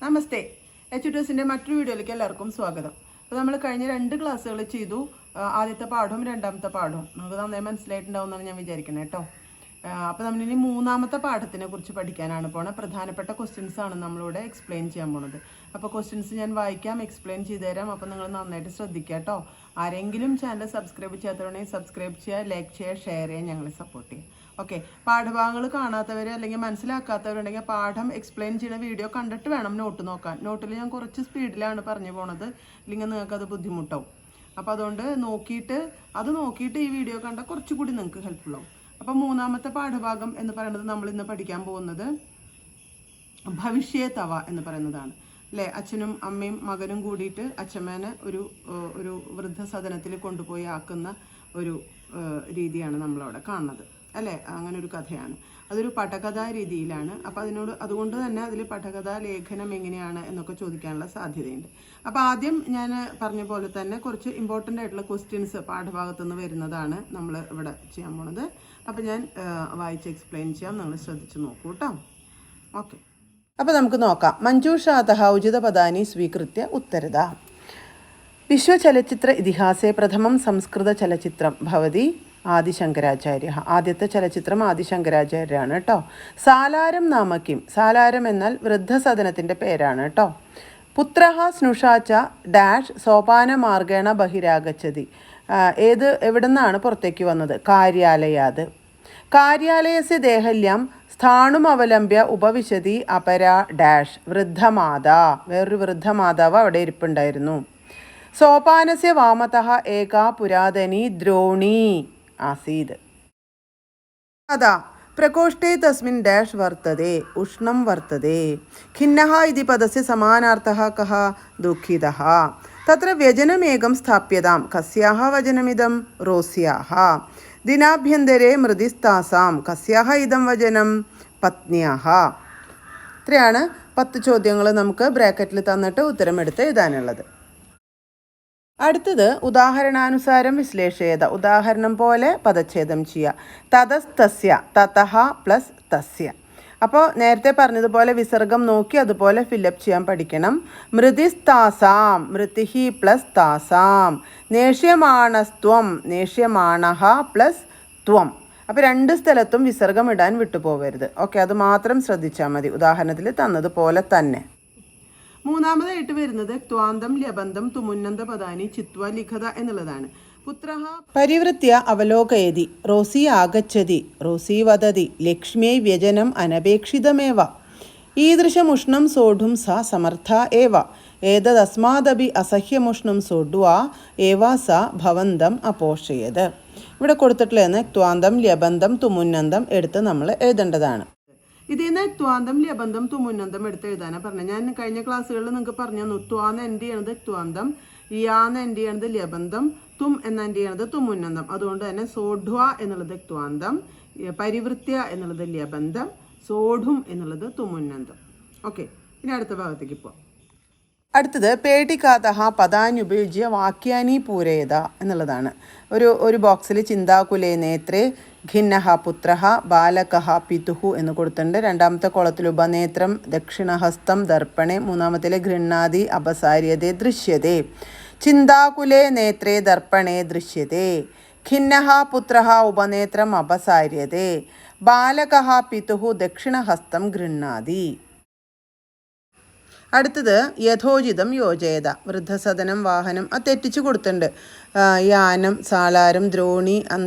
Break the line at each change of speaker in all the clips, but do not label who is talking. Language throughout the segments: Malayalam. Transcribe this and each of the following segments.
നമസ്തേ. എച്ച്യൂട്ടേഴ്സിൻ്റെ മറ്റൊരു വീഡിയോയിലേക്ക് എല്ലാവർക്കും സ്വാഗതം. അപ്പോൾ നമ്മൾ കഴിഞ്ഞ 2 ക്ലാസ്സുകൾ ചെയ്തു. ആദ്യത്തെ പാഠവും രണ്ടാമത്തെ പാഠവും നമുക്ക് നന്നായി മനസ്സിലായിട്ടുണ്ടാവുമെന്നാണ് ഞാൻ വിചാരിക്കുന്നത് കേട്ടോ. അപ്പോൾ നമ്മളിനി 3ാമത്തെ പാഠത്തിനെ കുറിച്ച് പഠിക്കാനാണ് പോണത്. പ്രധാനപ്പെട്ട ക്വസ്റ്റ്യൻസ് ആണ് നമ്മളിവിടെ എക്സ്പ്ലെയിൻ ചെയ്യാൻ പോണത്. അപ്പോൾ ക്വസ്റ്റ്യൻസ് ഞാൻ വായിക്കാം, എക്സ്പ്ലെയിൻ ചെയ്തു തരാം. അപ്പോൾ നിങ്ങൾ നന്നായിട്ട് ശ്രദ്ധിക്കുക കേട്ടോ. ആരെങ്കിലും ചാനൽ സബ്സ്ക്രൈബ് ചെയ്യാത്തവരുണ്ടെങ്കിൽ സബ്സ്ക്രൈബ് ചെയ്യുക, ലൈക്ക് ചെയ്യുക, ഷെയർ ചെയ്യുക, ഞങ്ങളെ സപ്പോർട്ട് ചെയ്യുക. ഓക്കെ. പാഠഭാഗങ്ങൾ കാണാത്തവർ അല്ലെങ്കിൽ മനസ്സിലാക്കാത്തവരുണ്ടെങ്കിൽ പാഠം എക്സ്പ്ലെയിൻ ചെയ്യുന്ന വീഡിയോ കണ്ടിട്ട് വേണം നോട്ട് നോക്കാൻ. നോട്ടിൽ ഞാൻ കുറച്ച് സ്പീഡിലാണ് പറഞ്ഞു പോണത്, ഇല്ലെങ്കിൽ നിങ്ങൾക്കത് ബുദ്ധിമുട്ടാവും. അപ്പോൾ അതുകൊണ്ട് നോക്കിയിട്ട് ഈ വീഡിയോ കണ്ടാൽ കുറച്ചുകൂടി നിങ്ങൾക്ക് ഹെൽപ്ഫുൾ ആവും. അപ്പോൾ 3ാമത്തെ പാഠഭാഗം എന്ന് പറയുന്നത് നമ്മൾ ഇന്ന് പഠിക്കാൻ പോകുന്നത് ഭവിഷ്യത്തവ എന്ന് പറയുന്നതാണ് അല്ലേ. അച്ഛനും അമ്മയും മകനും കൂടിയിട്ട് അച്ഛമ്മേനെ ഒരു വൃദ്ധസദനത്തിൽ കൊണ്ടുപോയി ആക്കുന്ന ഒരു രീതിയാണ് നമ്മളവിടെ കാണുന്നത് അല്ലേ. അങ്ങനെ ഒരു കഥയാണ്. അതൊരു പടകഥാ രീതിയിലാണ്. അപ്പോൾ അതുകൊണ്ട് തന്നെ അതിൽ പടകഥാ ലേഖനം എങ്ങനെയാണ് എന്നൊക്കെ ചോദിക്കാനുള്ള സാധ്യതയുണ്ട്. അപ്പോൾ ആദ്യം ഞാൻ പറഞ്ഞ പോലെ തന്നെ കുറച്ച് ഇമ്പോർട്ടൻ്റ് ആയിട്ടുള്ള ക്വസ്റ്റ്യൻസ് പാഠഭാഗത്തുനിന്ന് വരുന്നതാണ് നമ്മൾ ഇവിടെ ചെയ്യാൻ പോണത്. അപ്പോൾ ഞാൻ വായിച്ച് എക്സ്പ്ലെയിൻ ചെയ്യാം, നിങ്ങൾ ശ്രദ്ധിച്ച് നോക്കൂ കേട്ടോ. ഓക്കെ. അപ്പോൾ നമുക്ക് നോക്കാം. മഞ്ജൂഷാതഃ ഉചിതപദാനി സ്വീകൃത്യ ഉത്തരത. വിശ്വചലച്ചിത്ര ഇതിഹാസേ പ്രഥമം സംസ്കൃത ചലച്ചിത്രം ഭവതി ആദിശങ്കരാചാര്യ. ആദ്യത്തെ ചലച്ചിത്രം ആദിശങ്കരാചാര്യരാണ് കേട്ടോ. സാലാരം നാമക്കിം. സാലാരം എന്നാൽ വൃദ്ധസദനത്തിൻ്റെ പേരാണ് കേട്ടോ. പുത്രഃ സ്നുഷാച്ച ഡാഷ് സോപാനമാർഗേണ ബഹിരാഗച്ഛതി. എവിടെ നിന്നാണ് പുറത്തേക്ക് വന്നത്? കാര്യാലയാത്. കാര്യാലയസ്യ ദേഹല്യം സ്ഥാണുമവലംബ്യ ഉപവിശതി അപര ഡാഷ് വൃദ്ധമാതാ. വേറൊരു വൃദ്ധമാതാവ് അവിടെ ഇരിപ്പുണ്ടായിരുന്നു. സോപാനസ്യ വാമതഃ ഏകാ പുരാതനി ദ്രോണി ആസീത്. അതാ പ്രകോഷ്ഠേ തസ്മിൻ ഡാഷ് വർത്തതേ ഉഷ്ണം വർത്തതേ. ഖിന്നഃ ഇതി പദസ്യ സമാനാർത്ഥഃ കഃ ദുഃഖിതഃ. തത്ര വ്യജനമേകം സ്ഥാപ്യതാം. കസ്യാഹ വചനമിദം? റോസ്യാഹ. ദിനാഭ്യന്തരേ മൃതിസ്താസാം. കസ്യാഹ ഇദം വചനം? പത്ന്യാഹ. ഇത്രയാണ് 10 ചോദ്യങ്ങൾ നമുക്ക് ബ്രാക്കറ്റിൽ തന്നിട്ട് ഉത്തരമെടുത്ത് എഴുതാനുള്ളത്. അടുത്തത് ഉദാഹരണാനുസാരം വിശ്ലേഷയത. ഉദാഹരണം പോലെ പദച്ഛേദം ചെയ്യുക. തതസ്തസ്യ തതഹ പ്ലസ് തസ്യ. അപ്പോൾ നേരത്തെ പറഞ്ഞതുപോലെ വിസർഗം നോക്കി അതുപോലെ ഫില്ലപ്പ് ചെയ്യാൻ പഠിക്കണം. മൃതിസ്താസാം മൃതിഹി പ്ലസ് താസാം. നേഷ്യമാണസ്ത്വം നേഷ്യമാണഹ പ്ലസ് ത്വം. അപ്പോൾ 2 സ്ഥലത്തും വിസർഗം ഇടാൻ വിട്ടുപോകരുത്. ഓക്കെ, അത് മാത്രം ശ്രദ്ധിച്ചാൽ മതി. ഉദാഹരണത്തിൽ തന്നതുപോലെ തന്നെ. 3ാമതായിട്ട് വരുന്നത് ത്വാന്തം ലബന്ധം തുമുന്നന്ത പദാനി ചിത്വ ലിഖത എന്നുള്ളതാണ്. പുത്രഃ പരിവൃത്യ അവലോകയതി. റോസി ആഗച്ഛതി. റോസി വദതി. ലക്ഷ്മ്യൈ വ്യജനം അനപേക്ഷിതമേവ. ഈദൃശമുഷ്ണം സോഢും സ സമർത്ഥ ഏവ. ഏതദസ്മാദപി അസഹ്യമുഷ്ണം സോഢ്വാ ഏവ സ ഭവന്തം അപോഷയത്. ഇവിടെ കൊടുത്തിട്ടുള്ളതെന്ന് ത്വാന്തം ലബന്ധം തുമുന്നന്തം എടുത്ത് നമ്മൾ എഴുതേണ്ടതാണ്. ഇതിൽ നിന്ന് ത്വാന്തം ലബന്ധം തുമുന്നന്തം എടുത്ത് എഴുതാനാണ് പറഞ്ഞത്. ഞാൻ കഴിഞ്ഞ ക്ലാസ്സുകളിൽ നിങ്ങൾക്ക് പറഞ്ഞു തന്നു. ത്വാന്ന് എൻ്റെ ചെയ്യണത് ത്വാന്തം, യാന്ന് എൻ്റെ ചെയ്യണത് ലബന്ധം, തും എന്ന എൻ്റെ ചെയ്യണത് തുമുന്നന്തം. അതുകൊണ്ട് തന്നെ സോഢ്വ എന്നുള്ളത് ത്വാന്തം, പരിവൃത്യ എന്നുള്ളത് ലബന്ധം, സോഢും എന്നുള്ളത് തുമുന്നന്തം. ഓക്കെ, ഇനി അടുത്ത ഭാഗത്തേക്ക് പോവാം. അടുത്തത് പേടികാതഃ പദാനുപയുജ്യ വാക്യാനി പൂരയത എന്നുള്ളതാണ്. ഒരു ബോക്സിൽ ചിന്താകുലേ നേത്രേ ഖിന്നഃ പുത്രഃ ബാലകഃ പിതുഹു എന്ന് കൊടുത്തിട്ടുണ്ട്. 2ാമത്തെ കോളത്തിൽ ഉപനേത്രം ദക്ഷിണഹസ്തം ദർപ്പണേ. 3ാമത്തിലെ ഗൃഹ്ണാതി അപസാര്യതേ ദൃശ്യതേ. ചിന്താകുലേ നേത്രേ ദർപ്പണേ ദൃശ്യതേ. ഖിന്നഃ പുത്രഃ ഉപനേത്രം അപസാര്യതേ. ബാലകഃ പിതുഹു ദക്ഷിണഹസ്തം ഗൃഹ്ണാതി. അടുത്തത് യഥോചിതം യോജയത. വൃദ്ധസദനം വാഹനം തെറ്റിച്ച് കൊടുത്തിട്ടുണ്ട്. യാനം സാലാരം ദ്രോണി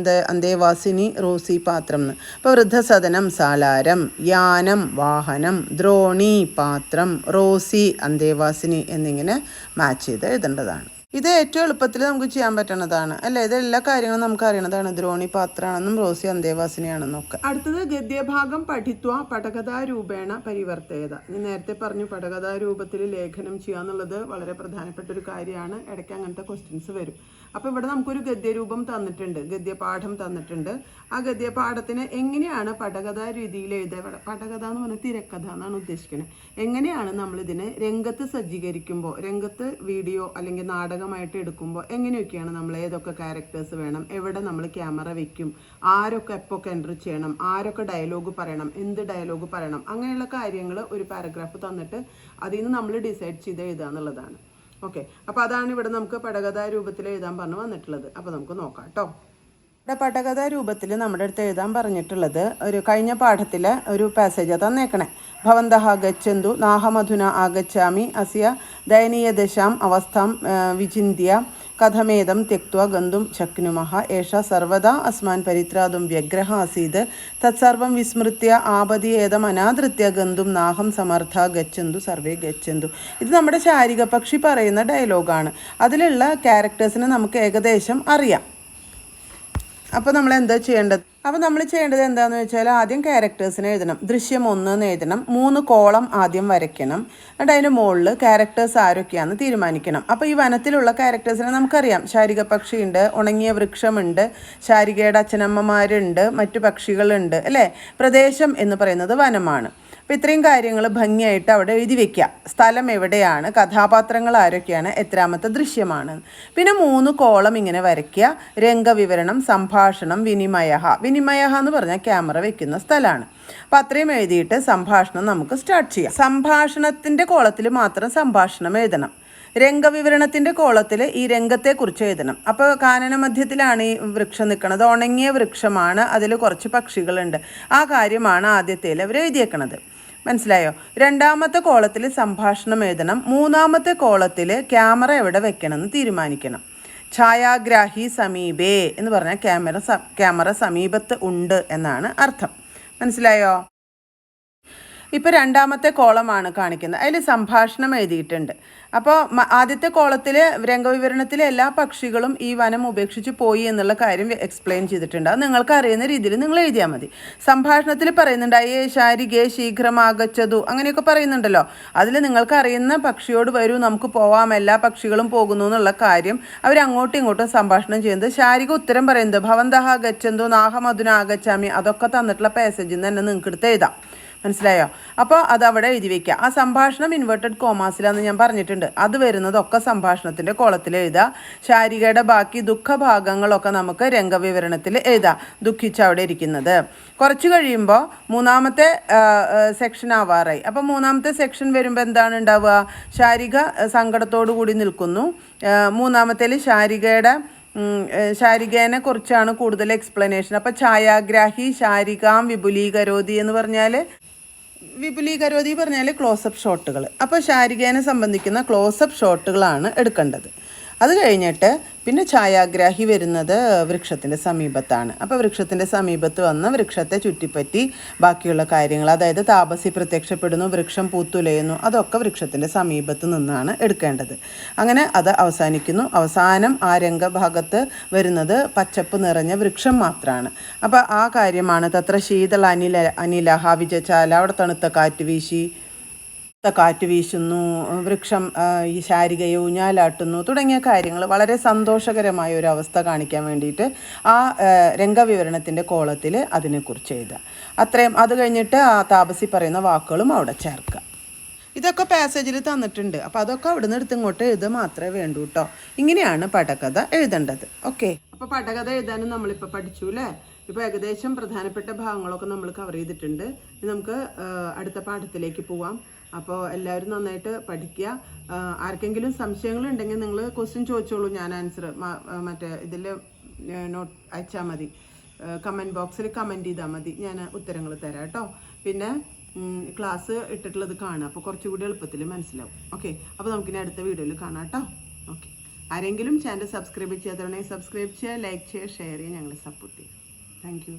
അന്തേവാസിനി റോസി പാത്രം എന്ന്. അപ്പോൾ വൃദ്ധസദനം സാലാരം, യാനം വാഹനം, ദ്രോണി പാത്രം, റോസി അന്തേവാസിനി എന്നിങ്ങനെ മാച്ച് ചെയ്ത് എഴുതേണ്ടതാണ്. ഇത് ഏറ്റവും എളുപ്പത്തിൽ നമുക്ക് ചെയ്യാൻ പറ്റുന്നതാണ് അല്ലേ. ഇതെല്ലാ കാര്യങ്ങളും നമുക്ക് അറിയണതാണ്. ദ്രോണി പാത്രമാണെന്നും റോസി അന്തേവാസിനിയാണെന്നൊക്കെ. അടുത്തത് ഗദ്യഭാഗം പഠിത്വ പടകഥാരൂപേണ പരിവർത്തയത. ഞാൻ നേരത്തെ പറഞ്ഞു പടകഥാരൂപത്തിൽ ലേഖനം ചെയ്യുക എന്നുള്ളത് വളരെ പ്രധാനപ്പെട്ട ഒരു കാര്യമാണ്. ഇടയ്ക്ക് അങ്ങനത്തെ ക്വസ്റ്റ്യൻസ് വരും. അപ്പോൾ ഇവിടെ നമുക്കൊരു ഗദ്യരൂപം തന്നിട്ടുണ്ട്, ഗദ്യപാഠം തന്നിട്ടുണ്ട്. ആ ഗദ്യപാഠത്തിന് എങ്ങനെയാണ് പടകഥാ രീതിയിൽ എഴുതുക, പടകഥ എന്ന് പറഞ്ഞാൽ തിരക്കഥ എന്നാണ് ഉദ്ദേശിക്കുന്നത്. എങ്ങനെയാണ് നമ്മളിതിനെ രംഗത്ത് സജ്ജീകരിക്കുമ്പോൾ, രംഗത്ത് വീഡിയോ അല്ലെങ്കിൽ നാടകമായിട്ട് എടുക്കുമ്പോൾ എങ്ങനെയൊക്കെയാണ് നമ്മൾ ഏതൊക്കെ ക്യാരക്ടേഴ്സ് വേണം, എവിടെ നമ്മൾ ക്യാമറ വെക്കും, ആരൊക്കെ എപ്പോൾ എൻ്റർ ചെയ്യണം, ആരൊക്കെ ഡയലോഗ് പറയണം, എന്ത് ഡയലോഗ് പറയണം, അങ്ങനെയുള്ള കാര്യങ്ങൾ ഒരു പാരഗ്രാഫ് തന്നിട്ട് അതിൽ നിന്ന് നമ്മൾ ഡിസൈഡ് ചെയ്ത് എഴുതുക എന്നുള്ളതാണ്. ഓക്കെ, അപ്പോൾ അതാണ് ഇവിടെ നമുക്ക് പടകഥാ രൂപത്തിൽ എഴുതാൻ പറഞ്ഞു വന്നിട്ടുള്ളത്. അപ്പോൾ നമുക്ക് നോക്കാം കേട്ടോ. ഇവിടെ പടകഥാ രൂപത്തിൽ നമ്മുടെ അടുത്ത് എഴുതാൻ പറഞ്ഞിട്ടുള്ളത് ഒരു കഴിഞ്ഞ പാഠത്തിലെ ഒരു പാസേജ് തന്നേക്കണേ. ഭവന്തഃ ഗച്ഛന്തു നാഹമധുന ആഗച്ഛാമി അസ്യ ദയനീയദശാം അവസ്ഥാം വിചിന്യ കഥമേദം ത്യക്ത്വാ ഗന്തും ശക്നുമഃ ഏഷ സർവദാ അസ്മാൻ പരിത്രാതും വ്യഗ്രഹ ആസീത് തത്സർവം വിസ്മൃത്യ ആപതി ഏതം അനാദൃത്യ ഗന്തും നാഹം സമർത്ഥ ഗച്ഛന്തു സർവേ ഗച്ഛന്തു. ഇത് നമ്മുടെ ശാരിക പക്ഷി പറയുന്ന ഡയലോഗാണ്. അതിലുള്ള ക്യാരക്ടേഴ്സിനെ നമുക്ക് ഏകദേശം അറിയാം. അപ്പോൾ നമ്മൾ എന്താ ചെയ്യേണ്ടത്? അപ്പോൾ നമ്മൾ ചെയ്യേണ്ടത് എന്താണെന്ന് വെച്ചാൽ ആദ്യം ക്യാരക്ടേഴ്സിനെ എഴുതണം. ദൃശ്യം 1 എന്ന് എഴുതണം. 3 കോളം ആദ്യം വരയ്ക്കണം. എന്നിട്ട് അതിൻ്റെ മുകളിൽ ക്യാരക്ടേഴ്സ് ആരൊക്കെയാണെന്ന് തീരുമാനിക്കണം. അപ്പോൾ ഈ വനത്തിലുള്ള ക്യാരക്ടേഴ്സിനെ നമുക്കറിയാം. ശാരിക പക്ഷിയുണ്ട്, ഉണങ്ങിയ വൃക്ഷമുണ്ട്, ശാരികയുടെ അച്ഛനമ്മമാരുണ്ട്, മറ്റു പക്ഷികളുണ്ട് അല്ലേ. പ്രദേശം എന്ന് പറയുന്നത് വനമാണ്. അപ്പോൾ ഇത്രയും കാര്യങ്ങൾ ഭംഗിയായിട്ട് അവിടെ എഴുതി വയ്ക്കുക. സ്ഥലം എവിടെയാണ്, കഥാപാത്രങ്ങൾ ആരൊക്കെയാണ്, എത്രാമത്തെ ദൃശ്യമാണ്. പിന്നെ 3 കോളം ഇങ്ങനെ വരയ്ക്കുക. രംഗവിവരണം, സംഭാഷണം, വിനിമയ. വിനിമയ എന്ന് പറഞ്ഞാൽ ക്യാമറ വെക്കുന്ന സ്ഥലമാണ്. അപ്പോൾ അത്രയും എഴുതിയിട്ട് സംഭാഷണം നമുക്ക് സ്റ്റാർട്ട് ചെയ്യാം. സംഭാഷണത്തിൻ്റെ കോളത്തിൽ മാത്രം സംഭാഷണം എഴുതണം. രംഗവിവരണത്തിൻ്റെ കോളത്തിൽ ഈ രംഗത്തെക്കുറിച്ച് എഴുതണം. അപ്പോൾ കാനന മധ്യത്തിലാണ് ഈ വൃക്ഷം നിൽക്കുന്നത്, ഉണങ്ങിയ വൃക്ഷമാണ്, അതിൽ കുറച്ച് പക്ഷികളുണ്ട്. ആ കാര്യമാണ് ആദ്യത്തേൽ അവർ എഴുതിയേക്കണത്. മനസ്സിലായോ? രണ്ടാമത്തെ കോളത്തിൽ സംഭാഷണം എഴുതണം. 3-ാമത്തെ കോളത്തിൽ ക്യാമറ എവിടെ വെക്കണമെന്ന് തീരുമാനിക്കണം. ഛായാഗ്രാഹി സമീപേ എന്ന് പറഞ്ഞാൽ ക്യാമറ സമീപത്ത് ഉണ്ട് എന്നാണ് അർത്ഥം. മനസ്സിലായോ? ഇപ്പോൾ 2-ാമത്തെ കോളമാണ് കാണിക്കുന്നത്. അതിൽ സംഭാഷണം എഴുതിയിട്ടുണ്ട്. അപ്പോൾ ആദ്യത്തെ കോളത്തിൽ രംഗവിവരണത്തിലെ എല്ലാ പക്ഷികളും ഈ വനം ഉപേക്ഷിച്ച് പോയി എന്നുള്ള കാര്യം എക്സ്പ്ലെയിൻ ചെയ്തിട്ടുണ്ട്. അത് നിങ്ങൾക്ക് അറിയുന്ന രീതിയിൽ നിങ്ങൾ എഴുതിയാൽ മതി. സംഭാഷണത്തിൽ പറയുന്നുണ്ട് അയ്യേ ശാരികേ ശീഘ്രം ആഗച്ഛതു അങ്ങനെയൊക്കെ പറയുന്നുണ്ടല്ലോ. അതിൽ നിങ്ങൾക്ക് അറിയുന്ന പക്ഷിയോട് വരൂ, നമുക്ക് പോവാം, എല്ലാ പക്ഷികളും പോകുന്നു എന്നുള്ള കാര്യം അവർ അങ്ങോട്ടും ഇങ്ങോട്ടും സംഭാഷണം ചെയ്യുന്നത്. ശാരിക ഉത്തരം പറയുന്നത് ഭവന്തഃ ഗച്ഛന്തു നാഹമധുന ആഗച്ഛാമി. അതൊക്കെ തന്നിട്ടുള്ള പാസേജിൽ നിന്ന് തന്നെ നിങ്ങൾക്ക് എടുത്ത് എഴുതാം. മനസ്സിലായോ? അപ്പോൾ അത് അവിടെ എഴുതി വയ്ക്കുക. ആ സംഭാഷണം ഇൻവേർട്ടഡ് കോമാസിലാന്ന് ഞാൻ പറഞ്ഞിട്ടുണ്ട്. അത് വരുന്നതൊക്കെ സംഭാഷണത്തിൻ്റെ കോളത്തിൽ എഴുതുക. ശാരികയുടെ ബാക്കി ദുഃഖഭാഗങ്ങളൊക്കെ നമുക്ക് രംഗവിവരണത്തിൽ എഴുതാം, ദുഃഖിച്ച് അവിടെ ഇരിക്കുന്നത്. കുറച്ച് കഴിയുമ്പോൾ 3-ാമത്തെ സെക്ഷൻ ആവാറായി. അപ്പോൾ 3-ാമത്തെ സെക്ഷൻ വരുമ്പോൾ എന്താണ് ഉണ്ടാവുക? ശാരിക സങ്കടത്തോടു കൂടി നിൽക്കുന്നു. 3-ാമത്തേൽ ശാരികേനെ കുറിച്ചാണ് കൂടുതൽ എക്സ്പ്ലനേഷൻ. അപ്പോൾ ഛായാഗ്രാഹി ശാരികാം വിപുലീകരോതി എന്ന് പറഞ്ഞാൽ ക്ലോസപ്പ് ഷോട്ടുകൾ. അപ്പോൾ ശാരികേനെ സംബന്ധിക്കുന്ന ക്ലോസപ്പ് ഷോട്ടുകളാണ് എടുക്കേണ്ടത്. അത് കഴിഞ്ഞിട്ട് പിന്നെ ഛായാഗ്രാഹി വരുന്നത് വൃക്ഷത്തിൻ്റെ സമീപത്താണ്. അപ്പോൾ വൃക്ഷത്തിൻ്റെ സമീപത്ത് വന്ന് വൃക്ഷത്തെ ചുറ്റിപ്പറ്റി ബാക്കിയുള്ള കാര്യങ്ങൾ, അതായത് താപസി പ്രത്യക്ഷപ്പെടുന്നു, വൃക്ഷം പൂത്തുലയുന്നു, അതൊക്കെ വൃക്ഷത്തിൻ്റെ സമീപത്ത് നിന്നാണ് എടുക്കേണ്ടത്. അങ്ങനെ അത് അവസാനിക്കുന്നു. അവസാനം ആ രംഗഭാഗത്ത് വരുന്നത് പച്ചപ്പ് നിറഞ്ഞ വൃക്ഷം മാത്രമാണ്. അപ്പോൾ ആ കാര്യമാണ് തത്ര ശീതള അനിലഹ വിജച്ചാല, അവിടെ തണുത്ത കാറ്റ് വീശുന്നു, വൃക്ഷം ഈ ശാരികയെ ഊഞ്ഞാലാട്ടുന്നു തുടങ്ങിയ കാര്യങ്ങൾ വളരെ സന്തോഷകരമായ ഒരു അവസ്ഥ കാണിക്കാൻ വേണ്ടിയിട്ട് ആ രംഗവിവരണത്തിൻ്റെ കോളത്തിൽ അതിനെക്കുറിച്ച് എഴുതുക. അത്രയും. അത് കഴിഞ്ഞിട്ട് ആ താപസി പറയുന്ന വാക്കുകളും അവിടെ ചേർക്കുക. ഇതൊക്കെ പാസേജിൽ തന്നിട്ടുണ്ട്. അപ്പോൾ അതൊക്കെ അവിടെ നിന്ന് എടുത്തിങ്ങോട്ട് എഴുതുക മാത്രമേ വേണ്ടൂ കേട്ടോ. ഇങ്ങനെയാണ് പടകഥ എഴുതേണ്ടത്. ഓക്കെ, അപ്പോൾ പടകഥ എഴുതാനും നമ്മളിപ്പോൾ പഠിച്ചു അല്ലേ. ഇപ്പോൾ ഏകദേശം പ്രധാനപ്പെട്ട ഭാഗങ്ങളൊക്കെ നമ്മൾ കവർ ചെയ്തിട്ടുണ്ട്. ഇനി നമുക്ക് അടുത്ത പാഠത്തിലേക്ക് പോവാം. അപ്പോൾ എല്ലാവരും നന്നായിട്ട് പഠിക്കുക. ആർക്കെങ്കിലും സംശയങ്ങളുണ്ടെങ്കിൽ നിങ്ങൾ ക്വസ്റ്റ്യൻ ചോദിച്ചോളൂ, ഞാൻ ആൻസർ മറ്റേ ഇതിൽ നോട്ട് അയച്ചാൽ മതി. കമൻറ്റ് ബോക്സിൽ കമൻറ്റ് ചെയ്താൽ മതി, ഞാൻ ഉത്തരങ്ങൾ തരാം കേട്ടോ. പിന്നെ ക്ലാസ് ഇട്ടിട്ടുള്ളത് കാണുക, അപ്പോൾ കുറച്ചുകൂടി എളുപ്പത്തിൽ മനസ്സിലാവും. ഓക്കെ, അപ്പോൾ നമുക്കിനി അടുത്ത വീഡിയോയിൽ കാണാം കേട്ടോ. ഓക്കെ, ആരെങ്കിലും ചാനൽ സബ്സ്ക്രൈബ് ചെയ്യാത്തവരുണ്ടെങ്കിൽ സബ്സ്ക്രൈബ് ചെയ്യുക, ലൈക്ക് ചെയ്യുക, ഷെയർ ചെയ്യുക, ഞങ്ങളെ സപ്പോർട്ട് ചെയ്യുക. Thank you.